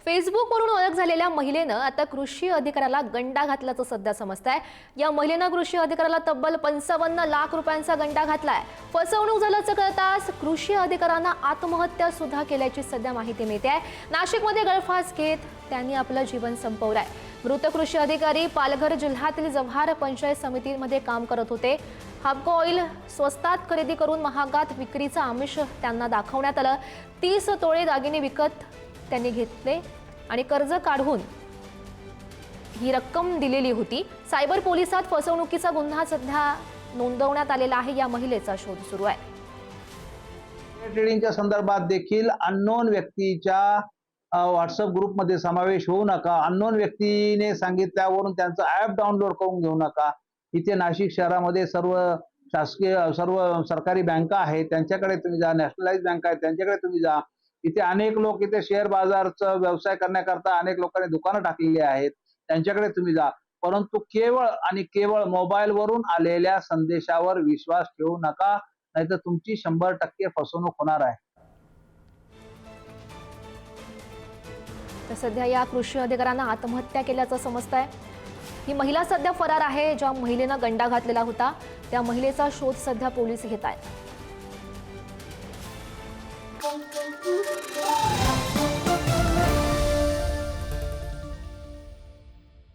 फेसबुकवरून ओळख झालेल्या महिलेनं आता कृषी अधिकाऱ्याला गंडा घातल्याचं सध्या समजतंय। या महिलेनं कृषी अधिकाऱ्याला तब्बल 55 लाख रुपयांचा गंडा घातलाय। फसवणूक झाल्याचं कळताच कृषी अधिकाऱ्यांना आत्महत्या सुद्धा केल्याची सध्या माहिती मिळते आहे। नाशिकमध्ये गळफास घेत त्यांनी आपलं जीवन संपवलंय। मृत कृषी अधिकारी पालघर जिल्ह्यातील जव्हार पंचायत समितीमध्ये काम करत होते। हापको ऑइल स्वस्तात खरेदी करून महागात विक्रीचं आमिष त्यांना दाखवण्यात आलं। 30 तोळे दागिने विकत त्यांनी घेतले आणि कर्ज काढून ही रक्कम दिलेली होती। सायबर पोलिसात फसवणुकीचा गुन्हा सध्या नोंदवण्यात आलेला आहे। या महिलेचा शोध सुरू आहे। ट्रेडिंगच्या संदर्भात देखील अननोन व्यक्तीच्या व्हॉट्सअप ग्रुपमध्ये समावेश होऊ नका। अननोन व्यक्तीने सांगितल्यावरून त्यांचं ॲप डाउनलोड करून घेऊ नका। इथे नाशिक शहरामध्ये सर्व शासकीय सर्व सरकारी बँका आहेत, त्यांच्याकडे तुम्ही जा। नॅशनलाइज बँका आहेत, त्यांच्याकडे तुम्ही जा। इथे अनेक लोक इथे शेअर बाजारचा व्यवसाय करण्याकरता अनेक लोकांनी दुकानं टाकलेली आहेत, त्यांच्याकडे तुम्ही जा। परंतु केवळ आणि केवळ मोबाईलवरून आलेल्या संदेशावर विश्वास ठेवू नका, नाहीतर तुमची 100% फसवणूक होणार आहे। तर सध्या या कृषी अधिकाऱ्यांना आत्महत्या केल्याचं समजतंय। ही महिला सध्या फरार आहे। ज्या महिलेनं गंडा घातलेला होता त्या महिलेचा शोध सध्या पोलीस घेत आहेत।